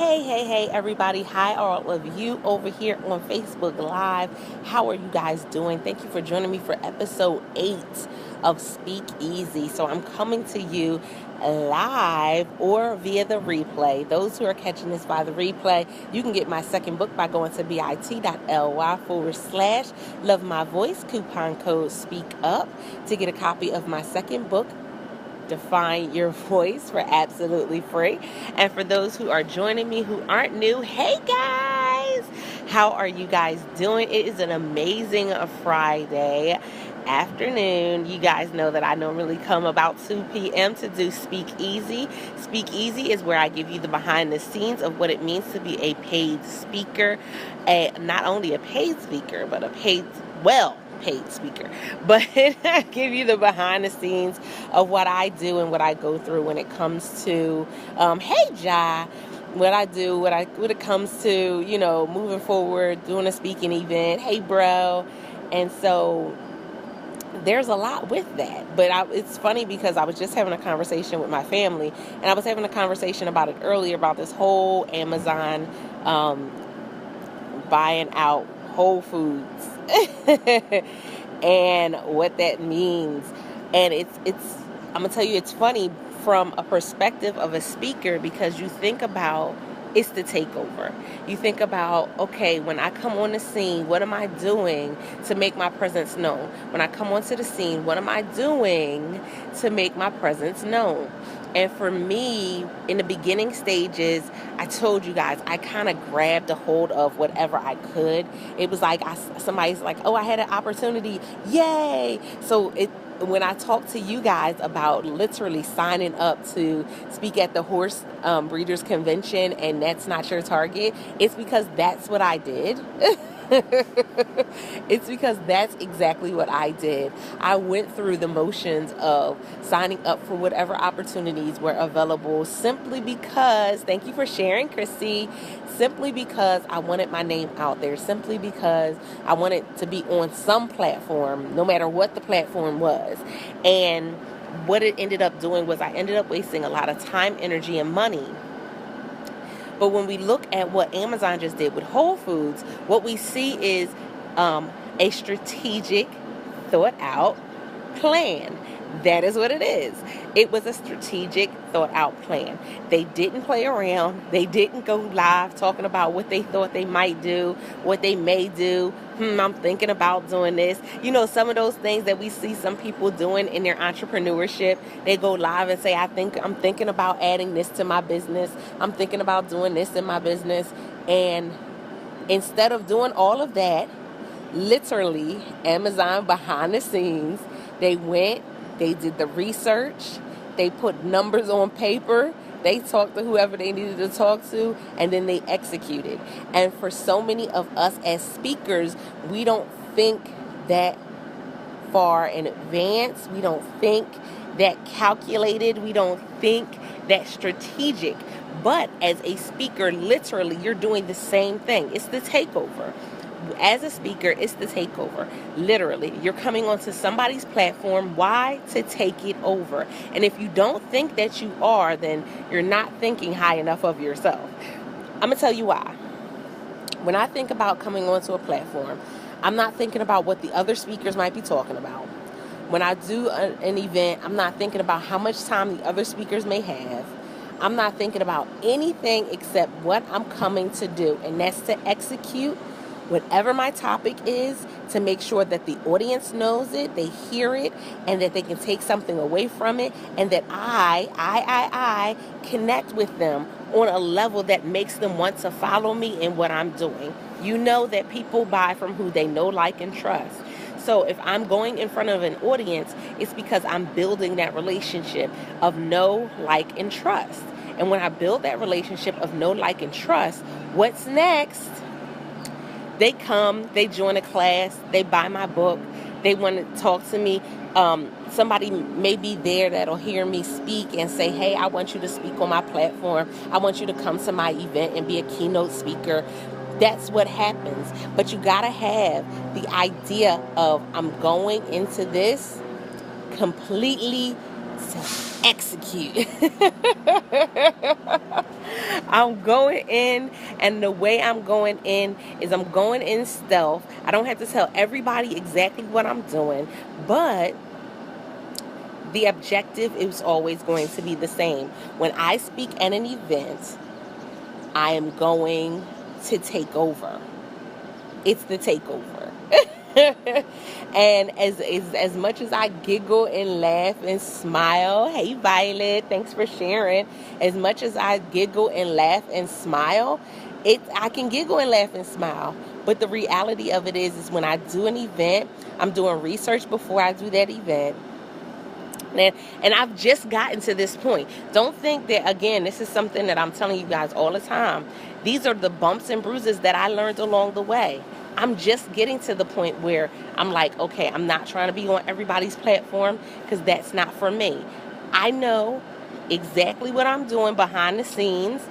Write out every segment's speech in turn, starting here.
Hey, everybody. Hi, all of you over here on Facebook Live. How are you guys doing? Thank you for joining me for episode 8 of Speak Easy. So, I'm coming to you live or via the replay. Those who are catching this by the replay, you can get my second book by going to bit.ly/Love My Voice, coupon code Speak Up, to get a copy of my second book, Define Your Voice, for absolutely free. And for those who are joining me who aren't new, hey guys, how are you guys doing? It is an amazing Friday afternoon. You guys know that I normally come about 2 p.m. to do Speak Easy. Speak Easy is where I give you the behind the scenes of what it means to be a paid speaker, not only a paid speaker, but a paid speaker, but I give you the behind the scenes of what I do and what I go through when it comes to hey Ja, what I do, when it comes to, moving forward, doing a speaking event. Hey bro. And so there's a lot with that, but it's funny because I was just having a conversation with my family, and I was having a conversation about it earlier, about this whole Amazon buying out Whole Foods and what that means. And it's I'm gonna tell you, it's funny from a perspective of a speaker, because you think about, it's the takeover. You think about, okay, when I come on the scene, what am I doing to make my presence known? When I come onto the scene, what am I doing to make my presence known? And for me, in the beginning stages, I told you guys, I kind of grabbed a hold of whatever I could. It was like somebody's like, oh, I had an opportunity. Yay. So when I talk to you guys about literally signing up to speak at the horse breeders convention, and that's not your target, it's because that's what I did. It's because that's exactly what I did. I went through the motions of signing up for whatever opportunities were available, simply because, thank you for sharing, Chrissy, simply because I wanted my name out there, simply because I wanted to be on some platform, no matter what the platform was. And what it ended up doing was I ended up wasting a lot of time, energy, and money. But when we look at what Amazon just did with Whole Foods, what we see is a strategic, thought out plan. That is what it is. It was a strategic, thought out plan. They didn't play around. They didn't go live talking about what they thought they might do, what they may do. I'm thinking about doing this. Some of those things that we see some people doing in their entrepreneurship. They go live and say, I'm thinking about adding this to my business. I'm thinking about doing this in my business. And instead of doing all of that, literally, Amazon behind the scenes, they went, they did the research, they put numbers on paper, they talked to whoever they needed to talk to, and then they executed. And for so many of us as speakers, we don't think that far in advance. We don't think that calculated. We don't think that strategic. But as a speaker, literally, you're doing the same thing. It's the takeover. As a speaker, it's the takeover. Literally, you're coming onto somebody's platform. Why? To take it over. And if you don't think that you are, then you're not thinking high enough of yourself. I'm going to tell you why. When I think about coming onto a platform, I'm not thinking about what the other speakers might be talking about. When I do an event, I'm not thinking about how much time the other speakers may have. I'm not thinking about anything except what I'm coming to do, and that's to execute whatever my topic is, to make sure that the audience knows it, they hear it, and that they can take something away from it, and that I connect with them on a level that makes them want to follow me in what I'm doing. You know that people buy from who they know, like, and trust. So if I'm going in front of an audience, it's because I'm building that relationship of know, like, and trust. And when I build that relationship of know, like, and trust, what's next? They come, they join a class, they buy my book, they want to talk to me. Somebody may be there that'll hear me speak and say, hey, I want you to speak on my platform. I want you to come to my event and be a keynote speaker. That's what happens. But you got to have the idea of, I'm going into this completely to execute. I'm going in, and the way I'm going in is I'm going in stealth. I don't have to tell everybody exactly what I'm doing, but the objective is always going to be the same. When I speak at an event, I am going to take over. It's the takeover. And as much as I giggle and laugh and smile, hey Violet, thanks for sharing. As much as I giggle and laugh and smile, I can giggle and laugh and smile. But the reality of it is when I do an event, I'm doing research before I do that event. And I've just gotten to this point. Don't think that, again, this is something that I'm telling you guys all the time. These are the bumps and bruises that I learned along the way. I'm just getting to the point where I'm like, okay, I'm not trying to be on everybody's platform because that's not for me. I know exactly what I'm doing behind the scenes.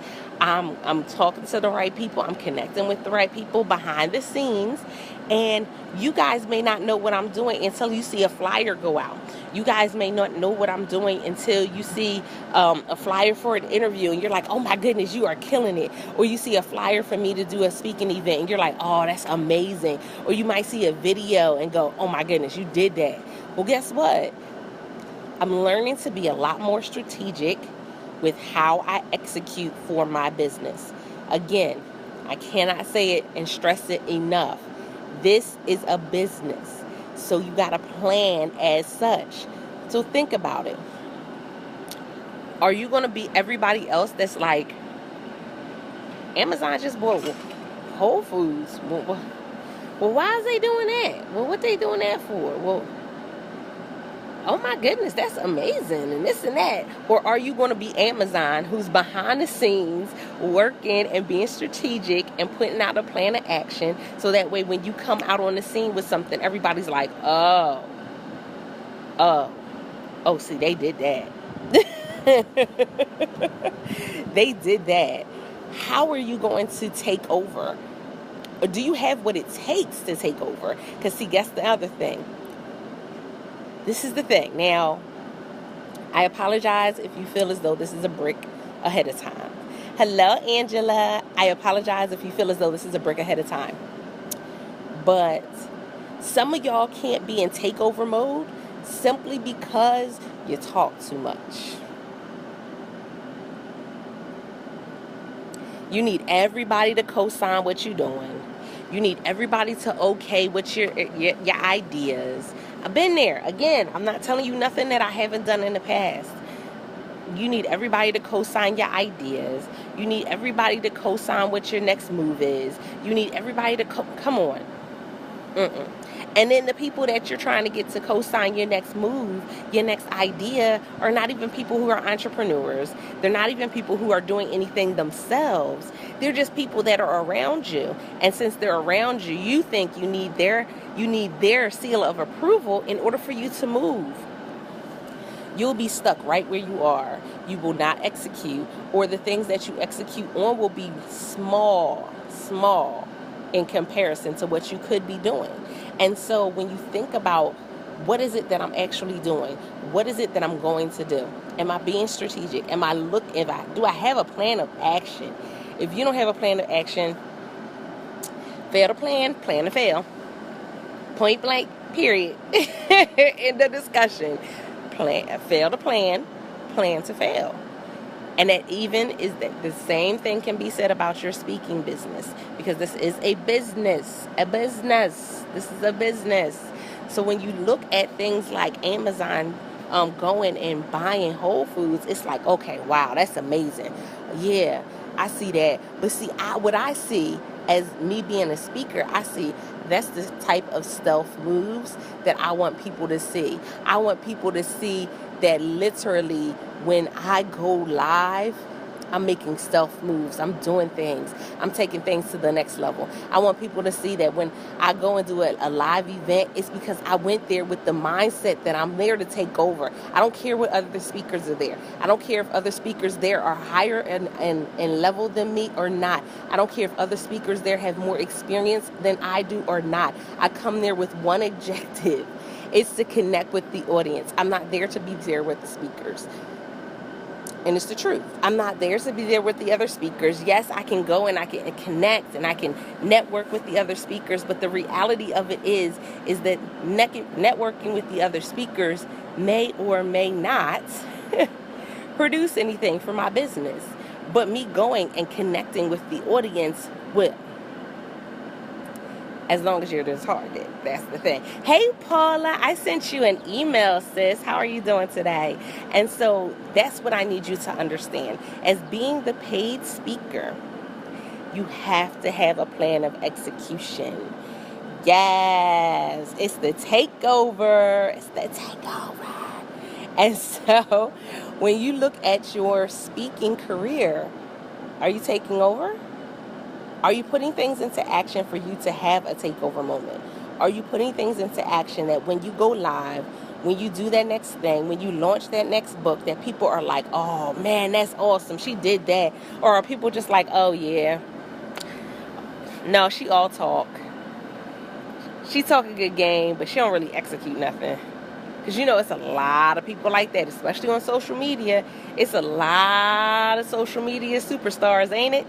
I'm talking to the right people. I'm connecting with the right people behind the scenes. And you guys may not know what I'm doing until you see a flyer go out. You guys may not know what I'm doing until you see a flyer for an interview and you're like, oh my goodness, you are killing it. Or you see a flyer for me to do a speaking event and you're like, oh, that's amazing. Or you might see a video and go, oh my goodness, you did that. Well, guess what? I'm learning to be a lot more strategic with how I execute for my business. Again, I cannot say it and stress it enough. This is a business, so you got to plan as such. So think about it. Are you going to be everybody else that's like, Amazon just bought Whole Foods? Well, why is they doing that? Well, what they doing that for? Well, oh my goodness, that's amazing, and this and that. Or are you going to be Amazon, who's behind the scenes working and being strategic and putting out a plan of action, so that way when you come out on the scene with something, everybody's like, oh, see, they did that. They did that. How are you going to take over? Or do you have what it takes to take over? Because see, that's the other thing. This is the thing. Now, I apologize if you feel as though this is a brick ahead of time. Hello, Angela. I apologize if you feel as though this is a brick ahead of time. But some of y'all can't be in takeover mode simply because you talk too much. You need everybody to co-sign what you're doing. You need everybody to okay with your ideas. I've been there. Again, I'm not telling you nothing that I haven't done in the past. You need everybody to co-sign your ideas. You need everybody to co-sign what your next move is. You need everybody to come on. And then the people that you're trying to get to co-sign your next move, your next idea, are not even people who are entrepreneurs. They're not even people who are doing anything themselves. They're just people that are around you. And since they're around you, you think you need their seal of approval in order for you to move. You'll be stuck right where you are. You will not execute, or the things that you execute on will be small in comparison to what you could be doing. And so when you think about what is it that I'm actually doing? What is it that I'm going to do? Am I being strategic? Do I have a plan of action? If you don't have a plan of action, fail to plan to fail. Point blank, period. In the discussion. Fail to plan to fail. And that even is that the same thing can be said about your speaking business, because this is a business. This is a business. So when you look at things like Amazon going and buying Whole Foods, it's like, okay, wow, that's amazing. Yeah, I see that. But see, what I see as me being a speaker, I see that's the type of stealth moves that I want people to see. I want people to see that literally when I go live, I'm making stealth moves. I'm doing things. I'm taking things to the next level. I want people to see that when I go and do a live event, it's because I went there with the mindset that I'm there to take over. I don't care what other speakers are there. I don't care if other speakers there are higher in level than me or not. I don't care if other speakers there have more experience than I do or not. I come there with one objective, It's to connect with the audience. I'm not there to be there with the speakers. And it's the truth. I'm not there to be there with the other speakers. Yes, I can go and I can connect and I can network with the other speakers, but the reality of it is that networking with the other speakers may or may not produce anything for my business. But me going and connecting with the audience will. As long as you're the target. That's the thing. Hey, Paula, I sent you an email, sis. How are you doing today? And so that's what I need you to understand. As being the paid speaker, you have to have a plan of execution. Yes, it's the takeover. It's the takeover. And so when you look at your speaking career, are you taking over? Are you putting things into action for you to have a takeover moment? Are you putting things into action that when you go live, when you do that next thing, when you launch that next book, that people are like, oh man, that's awesome, she did that? Or are people just like, oh yeah, no, she all talk. She talk a good game, but she don't really execute nothing. Because it's a lot of people like that, especially on social media. It's a lot of social media superstars, ain't it?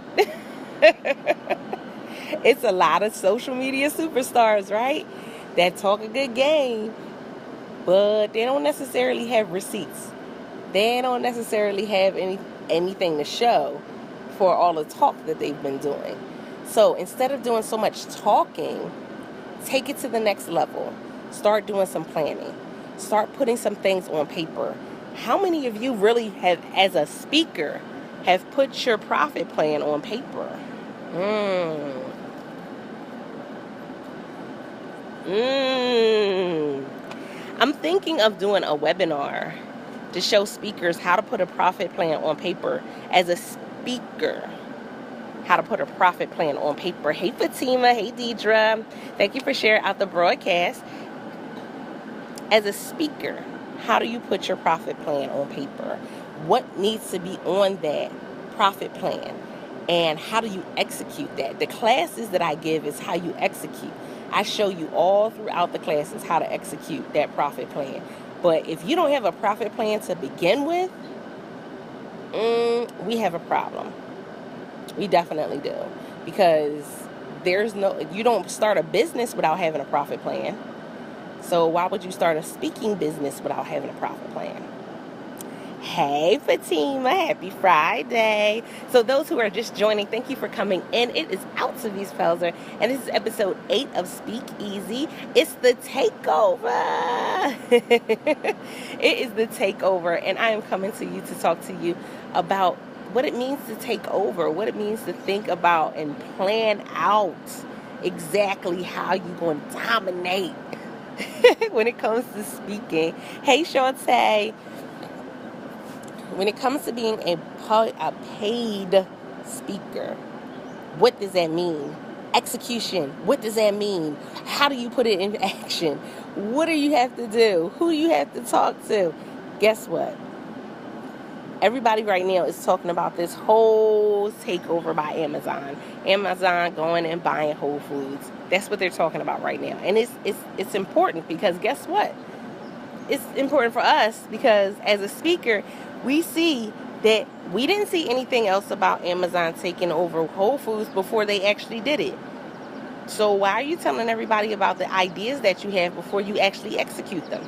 It's a lot of social media superstars, right? That talk a good game, but they don't necessarily have receipts. They don't necessarily have anything to show for all the talk that they've been doing. So instead of doing so much talking, take it to the next level. Start doing some planning. Start putting some things on paper. How many of you really have, as a speaker, have put your profit plan on paper? I'm thinking of doing a webinar to show speakers how to put a profit plan on paper as a speaker. How to put a profit plan on paper. Hey, Fatima. Hey, Deidre. Thank you for sharing out the broadcast. As a speaker, how do you put your profit plan on paper? What needs to be on that profit plan? And how do you execute that? The classes that I give is how you execute. I show you all throughout the classes how to execute that profit plan. But if you don't have a profit plan to begin with, we have a problem. We definitely do. Because you don't start a business without having a profit plan. So why would you start a speaking business without having a profit plan? Hey, Fatima, happy Friday. So those who are just joining, thank you for coming in. It is Altavis Felser, and this is episode 8 of Speak Easy. It's the takeover. It is the takeover, and I am coming to you to talk to you about what it means to take over, what it means to think about and plan out exactly how you're going to dominate when it comes to speaking. Hey, Shantae. When it comes to being a paid speaker, what does that mean? Execution, what does that mean? How do you put it in action? What do you have to do? Who do you have to talk to? Guess what? Everybody right now is talking about this whole takeover by Amazon. Amazon going and buying Whole Foods. That's what they're talking about right now. And it's important because guess what? It's important for us because as a speaker, we see that we didn't see anything else about Amazon taking over Whole Foods before they actually did it. So why are you telling everybody about the ideas that you have before you actually execute them?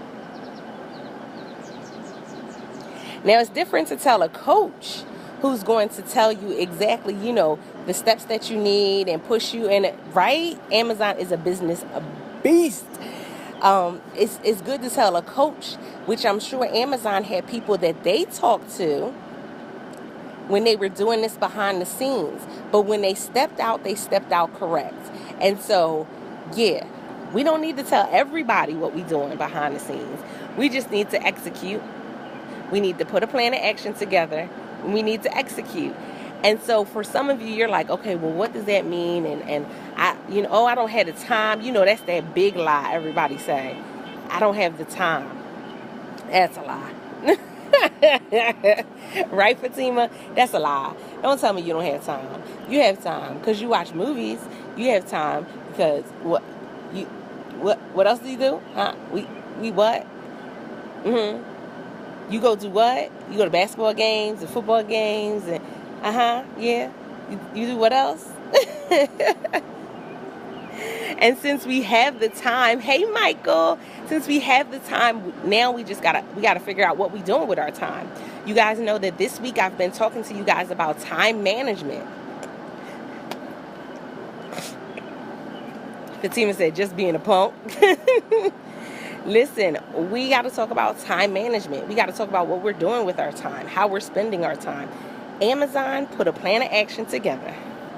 Now, it's different to tell a coach who's going to tell you exactly, the steps that you need and push you in it, right? Amazon is a business, a beast. It's good to tell a coach, which I'm sure Amazon had people that they talked to when they were doing this behind the scenes. But when they stepped out correct. And so, yeah, we don't need to tell everybody what we're doing behind the scenes. We just need to execute. We need to put a plan of action together. We need to execute. And so for some of you, you're like, okay, well, what does that mean? And I don't have the time. That's that big lie everybody say. I don't have the time. That's a lie. Right, Fatima? That's a lie. Don't tell me you don't have time. You have time because you watch movies. You have time because what else do you do? We what? You go do what? You go to basketball games and football games and yeah. You do what else? And since we have the time, hey Michael, since we have the time, now we gotta figure out what we're doing with our time. You guys know that this week I've been talking to you guys about time management. Fatima said, just being a punk. Listen, we got to talk about time management. We got to talk about what we're doing with our time, how we're spending our time. Amazon put a plan of action together.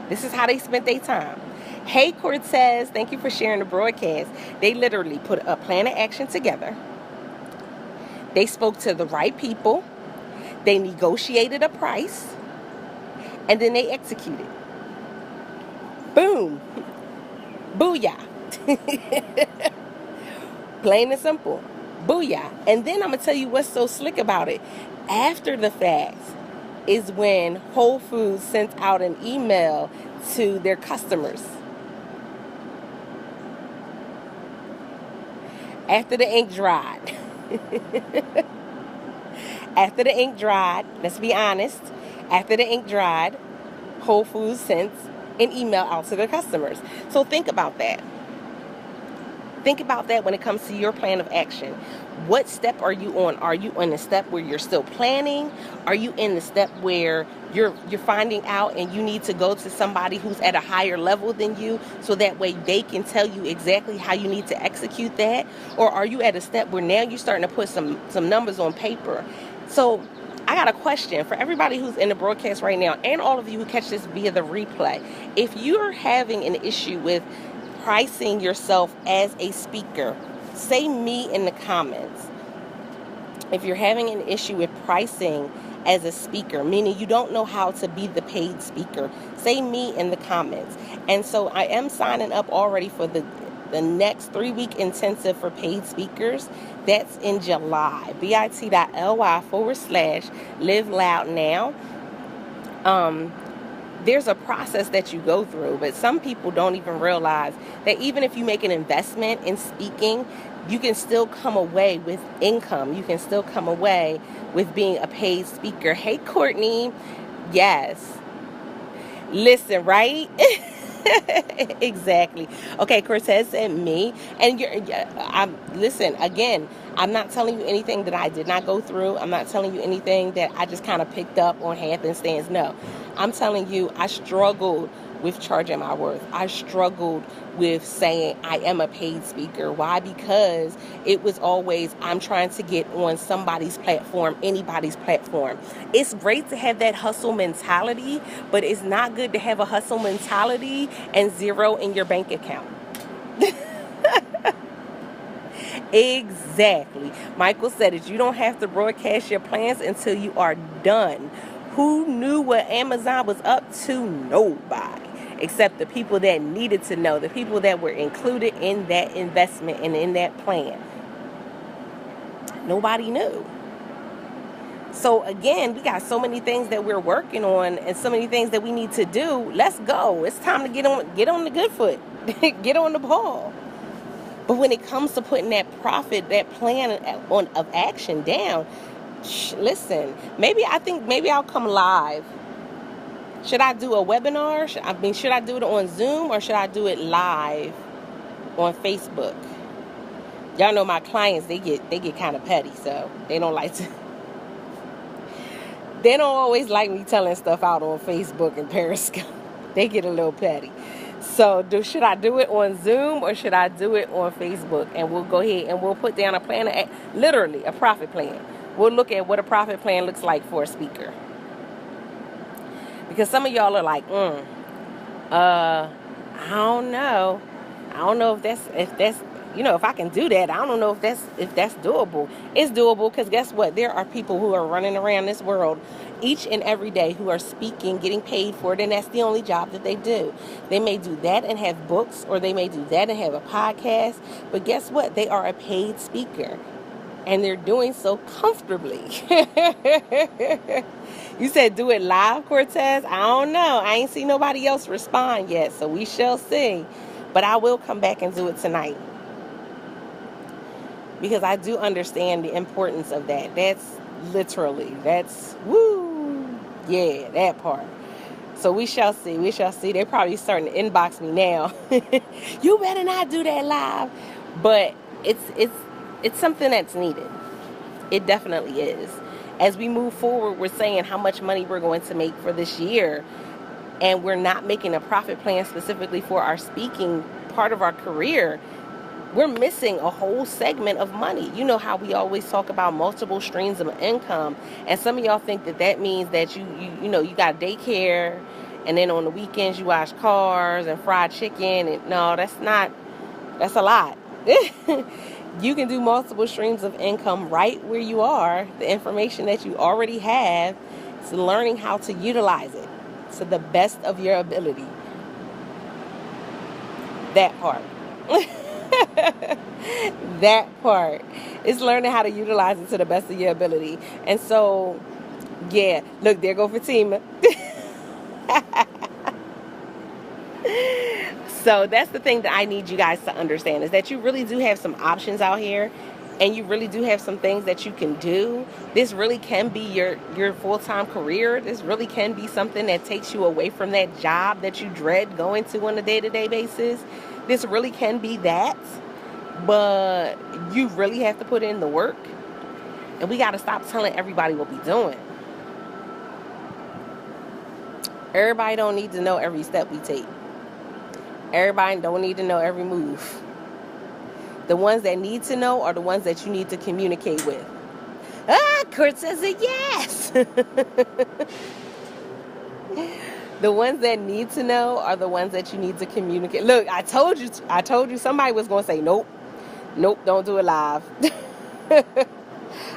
This is how they spent their time. Hey, Cortez, thank you for sharing the broadcast. They literally put a plan of action together. They spoke to the right people. They negotiated a price. And then they executed. Boom. Booyah. Plain and simple. Booyah. And then I'm going to tell you what's so slick about it. After the fact is when Whole Foods sent out an email to their customers. After the ink dried. After the ink dried, let's be honest. After the ink dried, Whole Foods sent an email out to their customers. So think about that. Think about that when it comes to your plan of action. What step are you on? Are you on the step where you're still planning? Are you in the step where you're finding out and you need to go to somebody who's at a higher level than you so that way they can tell you exactly how you need to execute that? Or are you at a step where now you're starting to put some numbers on paper? So I got a question for everybody who's in the broadcast right now and all of you who catch this via the replay. If you're having an issue with pricing yourself as a speaker, say me in the comments. If you're having an issue with pricing as a speaker, meaning you don't know how to be the paid speaker, say me in the comments. And so I am signing up already for the next 3-week intensive for paid speakers. That's in July. bit.ly/live loud now. There's a process that you go through, but some people don't even realize that even if you make an investment in speaking, you can still come away with income. You can still come away with being a paid speaker. Hey, Courtney. Yes. Listen, right? Exactly. Okay, Cortez said me. And listen, again, I'm not telling you anything that I did not go through. I'm not telling you anything that I just kind of picked up on happenstance. No. I'm telling you, I struggled with charging my worth. I struggled with saying I am a paid speaker. Why? Because it was always, I'm trying to get on somebody's platform, anybody's platform. It's great to have that hustle mentality, but it's not good to have a hustle mentality and zero in your bank account. Exactly. Michael said it. You don't have to broadcast your plans until you are done. Who knew what Amazon was up to? Nobody. Except the people that needed to know, the people that were included in that investment and in that plan. Nobody knew. So again, we got so many things that we're working on and so many things that we need to do. Let's go. It's time to get on the good foot. Get on the ball. But when it comes to putting that profit, that plan of action down, listen, maybe I'll come live. Should I do a webinar? Should I do it on Zoom or should I do it live on Facebook? Y'all know my clients, they get kind of petty, so they don't like to. They don't always like me telling stuff out on Facebook and Periscope. They get a little petty. So should I do it on Zoom or should I do it on Facebook? And we'll go ahead and we'll put down a plan, literally a profit plan. We'll look at what a profit plan looks like for a speaker. Because some of y'all are like, I don't know. I don't know if that's, if I can do that. I don't know if that's doable. It's doable because guess what? There are people who are running around this world each and every day who are speaking, getting paid for it, and that's the only job that they do. They may do that and have books, or they may do that and have a podcast, but guess what? They are a paid speaker, and they're doing so comfortably. You said do it live, Cortez? I don't know. I ain't seen nobody else respond yet, so we shall see. But I will come back and do it tonight. because I do understand the importance of that. That's woo, yeah, that part. So we shall see. We shall see. They're probably starting to inbox me now. You better not do that live. But it's something that's needed. It definitely is. As we move forward, we're saying how much money we're going to make for this year, and we're not making a profit plan specifically for our speaking part of our career. We're missing a whole segment of money. You know how we always talk about multiple streams of income, and some of y'all think that means that you got daycare, and then on the weekends you wash cars and fried chicken. And no, that's a lot. You can do multiple streams of income right where you are. The information that you already have, it's learning how to utilize it to the best of your ability. That part. That part is learning how to utilize it to the best of your ability. And so, yeah, look, there go Fatima. So that's the thing that I need you guys to understand, is that you really do have some options out here, and you really do have some things that you can do. This really can be your full-time career. This really can be something that takes you away from that job that you dread going to on a day-to-day basis. This really can be that, but you really have to put in the work, and we got to stop telling everybody what we're doing. Everybody don't need to know every step we take. Everybody don't need to know every move. The ones that need to know are the ones that you need to communicate with. Kurt says it, yes. The ones that need to know are the ones that you need to communicate. Look, I told you somebody was going to say, nope, don't do it live.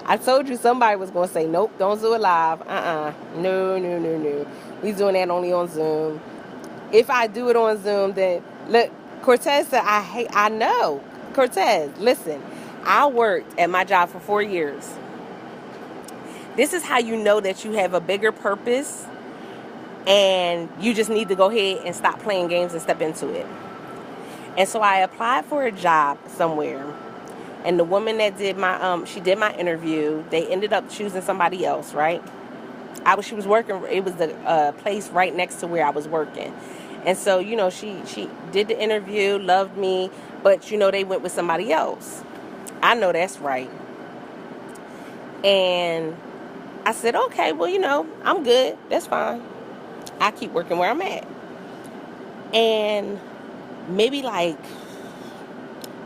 I told you somebody was going to say, nope, don't do it live. No. We doing that only on Zoom. If I do it on Zoom, then look, Cortez said, I know. Cortez, listen, I worked at my job for 4 years. This is how you know that you have a bigger purpose, and you just need to go ahead and stop playing games and step into it. And so I applied for a job somewhere, and the woman that did she did my interview. They ended up choosing somebody else, right? She was working. It was the place right next to where I was working, and so she did the interview, loved me, but they went with somebody else. I know that's right. And I said, okay, well, I'm good. That's fine. I keep working where I'm at. And maybe like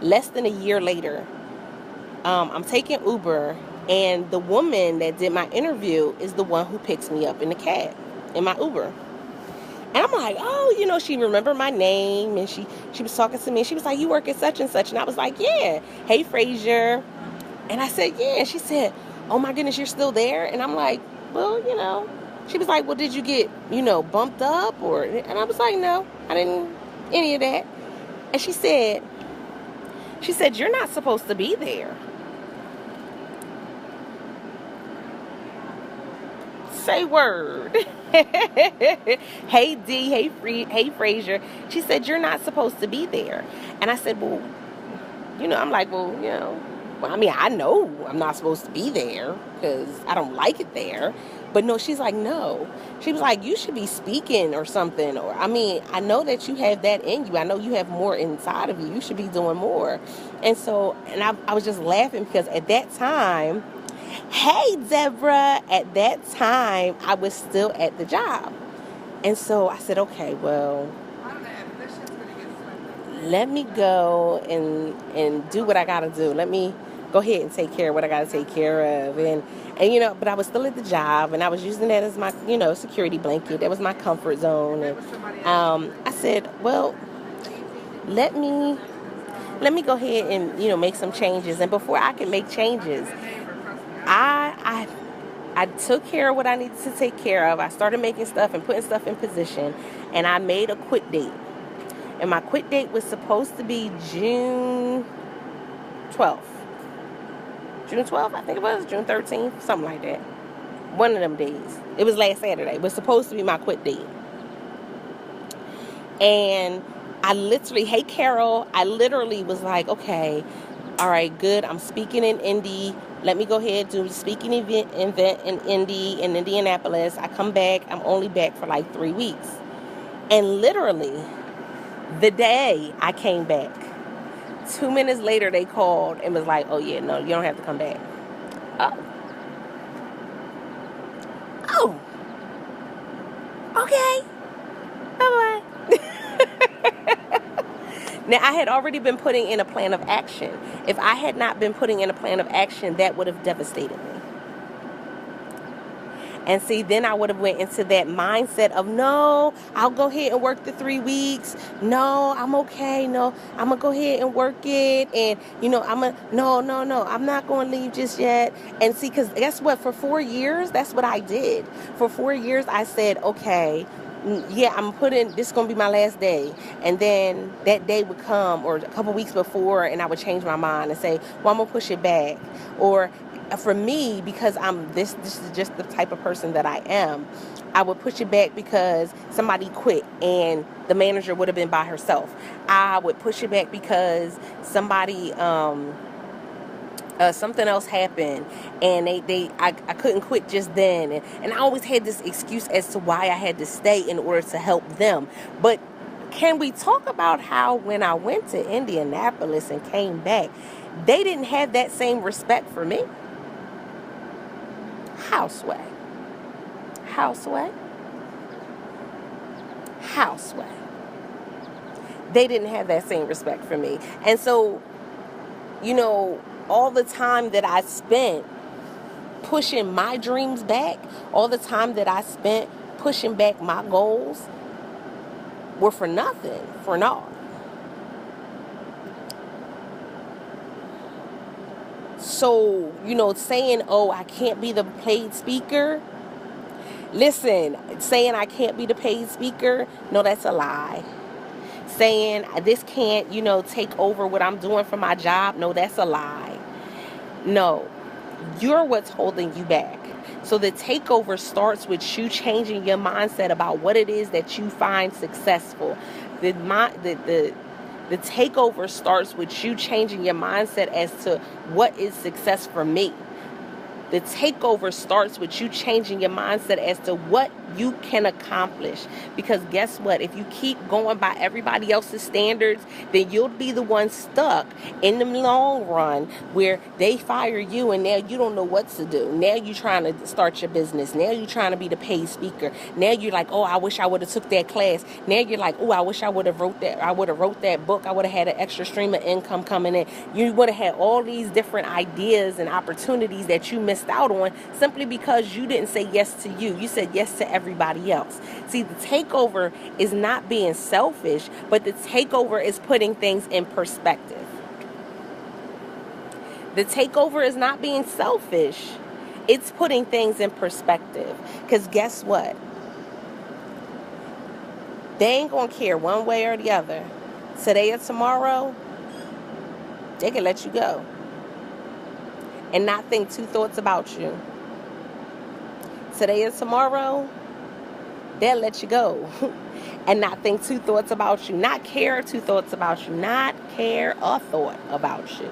less than a year later, I'm taking Uber, and the woman that did my interview is the one who picks me up in the cab, in my Uber. And I'm like, oh, she remembered my name, and she was talking to me, and she was like, you work at such and such. And I was like, yeah. Hey, Frazier. And I said, yeah. And she said, oh my goodness, you're still there? And I'm like, well, She was like, well, did you get, bumped up? And I was like, no, I didn't, any of that. And she said, you're not supposed to be there. Say word. Hey, D, hey, Frazier. She said, you're not supposed to be there. And I said, well, I'm like, I mean, I know I'm not supposed to be there because I don't like it there. But no, she's like, no. She was like, you should be speaking or something. Or, I mean, I know that you have that in you. I know you have more inside of you. You should be doing more. And so, I was just laughing because at that time, hey, Deborah, at that time, I was still at the job. And so I said, okay, well, let me go and do what I got to do. Let me go ahead and take care of what I got to take care of. And but I was still at the job, and I was using that as my, security blanket. That was my comfort zone. And I said, well, let me go ahead and, make some changes. And before I could make changes, I took care of what I needed to take care of. I started making stuff and putting stuff in position, and I made a quit date. And my quit date was supposed to be June 12th. June 12th, I think it was, June 13th, something like that. One of them days. It was last Saturday. It was supposed to be my quit date. And I literally, hey, Carol, I literally was like, okay, All right, good. I'm speaking in Indy. Let me go ahead do a speaking event in Indy, in Indianapolis. I come back. I'm only back for like 3 weeks. And literally, the day I came back, 2 minutes later, they called and was like, oh, yeah, no, you don't have to come back. Oh. Oh. Okay. Bye-bye. Now, I had already been putting in a plan of action. If I had not been putting in a plan of action, that would have devastated me. And see, then I would have went into that mindset of, no, I'll go ahead and work the 3 weeks. No, I'm okay. No, I'm going to go ahead and work it. And, no, I'm not going to leave just yet. And see, because guess what? For 4 years, that's what I did. For 4 years, I said, okay, yeah, this is going to be my last day. And then that day would come, or a couple weeks before, and I would change my mind and say, well, I'm going to push it back. Or for me, because this is just the type of person that I am, I would push it back because somebody quit and the manager would have been by herself. I would push it back because somebody, something else happened and I couldn't quit just then. And I always had this excuse as to why I had to stay in order to help them. But can we talk about how when I went to Indianapolis and came back, they didn't have that same respect for me? Houseway. They didn't have that same respect for me. And so, all the time that I spent pushing my dreams back, all the time that I spent pushing back my goals were for nothing, for naught. So, saying, oh, I can't be the paid speaker. Listen, saying I can't be the paid speaker, no, that's a lie. Saying this can't, take over what I'm doing for my job, no, that's a lie. No, you're what's holding you back. So the takeover starts with you changing your mindset about what it is that you find successful. The takeover starts with you changing your mindset as to what is success for me. The takeover starts with you changing your mindset as to what you can accomplish. Because guess what? If you keep going by everybody else's standards, then you'll be the one stuck in the long run where they fire you and now you don't know what to do. Now you're trying to start your business. Now you're trying to be the paid speaker. Now you're like, oh, I wish I would have took that class. Now you're like, oh, I wish I would have wrote that book. I would have had an extra stream of income coming in. You would have had all these different ideas and opportunities that you missed out on simply because you didn't say yes to you. You said yes to everybody else. See, the takeover is not being selfish, but the takeover is putting things in perspective. The takeover is not being selfish. It's putting things in perspective. Because guess what? They ain't going to care one way or the other. Today or tomorrow, they can let you go and not think two thoughts about you. Today or tomorrow, they'll let you go and not think two thoughts about you. Not care two thoughts about you. Not care a thought about you.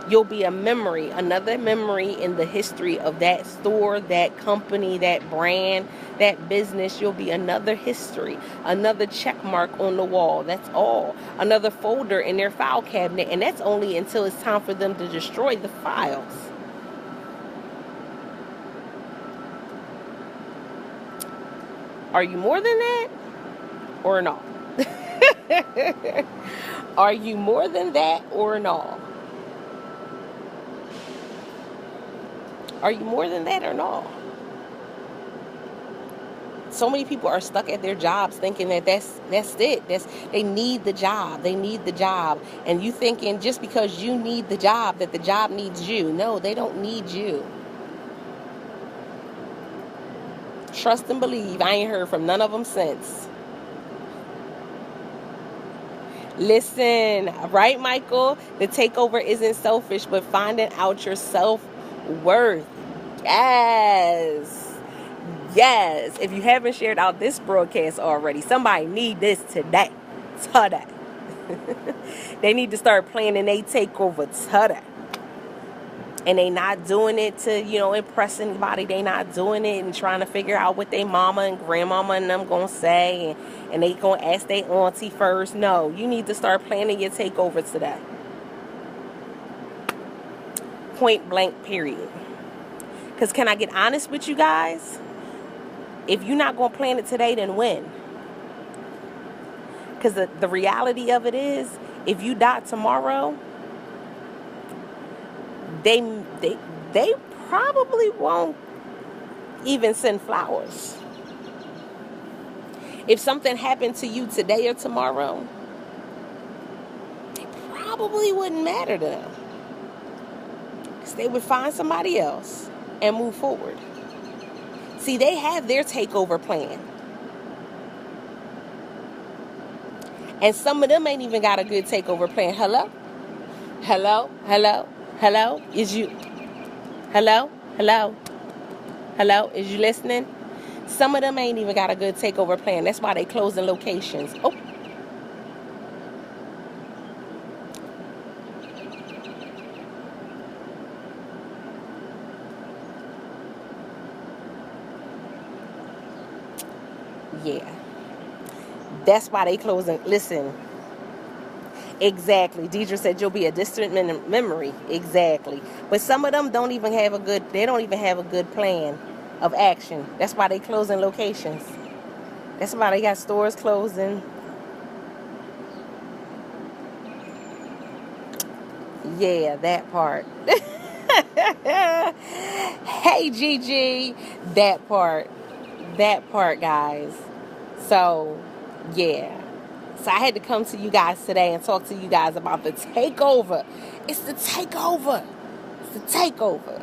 You'll be a memory, another memory in the history of that store, that company, that brand, that business. You'll be another history, another check mark on the wall. That's all. Another folder in their file cabinet. And that's only until it's time for them to destroy the files. Are you more than that or not? Are you more than that or not? Are you more than that or not? So many people are stuck at their jobs thinking that that's it. They need the job. They need the job. And you thinking just because you need the job that the job needs you. No, they don't need you. Trust and believe. I ain't heard from none of them since. Listen, right, Michael? The takeover isn't selfish, but finding out your self-worth. Yes. If you haven't shared out this broadcast already, somebody need this today. They need to start planning they takeover today. And they not doing it to, impress anybody. They not doing it and trying to figure out what their mama and grandmama and them gonna say. And they gonna ask their auntie first. No, you need to start planning your takeover today. Point blank, period. Because can I get honest with you guys? If you're not gonna plan it today, then when? Because the reality of it is, if you die tomorrow, they probably won't even send flowers. If something happened to you today or tomorrow, it probably wouldn't matter to them. Because they would find somebody else and move forward. See, they have their takeover plan. And some of them ain't even got a good takeover plan. Hello? Hello? Hello? Hello? Is you? Hello? Hello? Hello? Is you listening? Some of them ain't even got a good takeover plan. That's why they closing locations. Oh. Yeah. That's why they closing. Listen. Exactly. Deidre said you'll be a distant memory. Exactly. But some of them don't even have a good plan of action. That's why they closing locations. That's why they got stores closing. Yeah, that part. Hey, Gigi. That part, guys. So, yeah. So I had to come to you guys today and talk to you guys about the takeover. It's the takeover. It's the takeover.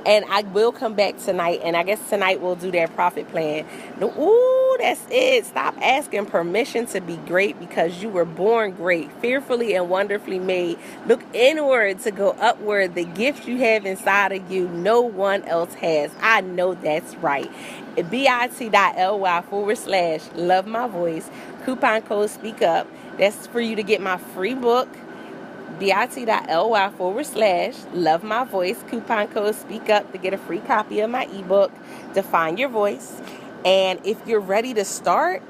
And I will come back tonight. And I guess tonight we'll do that profit plan. Ooh, that's it. Stop asking permission to be great because you were born great, fearfully and wonderfully made. Look inward to go upward. The gift you have inside of you, no one else has. I know that's right. bit.ly/love my voice. Coupon code speak up. That's for you to get my free book. bit.ly/love my voice. Coupon code speak up to get a free copy of my ebook, Define Your Voice. And if you're ready to start,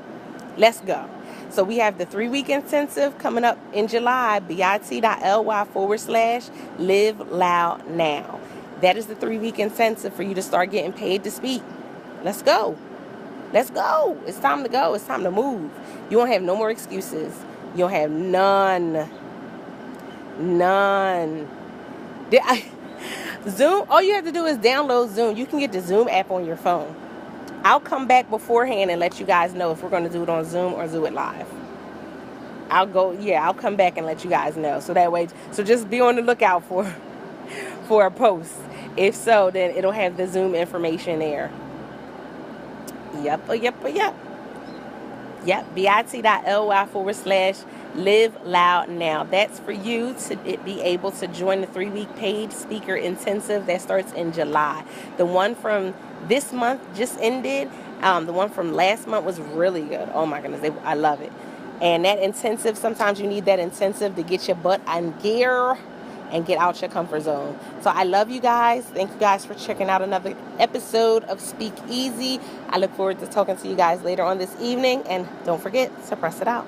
let's go. So we have the 3-week intensive coming up in July. bit.ly/live loud now. That is the 3-week intensive for you to start getting paid to speak. Let's go. Let's go. It's time to go. It's time to move. You won't have no more excuses. You'll have none. Zoom, all you have to do is download Zoom. You can get the Zoom app on your phone. I'll come back beforehand and let you guys know if we're going to do it on Zoom or do it live. I'll come back and let you guys know. So that way, just be on the lookout for a post. If so, then it'll have the Zoom information there. Yep. bit.ly/live loud now. That's for you to be able to join the 3-week paid speaker intensive that starts in July. The one from this month just ended. The one from last month was really good. Oh my goodness, I love it. And that intensive, sometimes you need that intensive to get your butt on gear and get out your comfort zone. So I love you guys. Thank you guys for checking out another episode of Speak Easy. I look forward to talking to you guys later on this evening. And don't forget to press it out.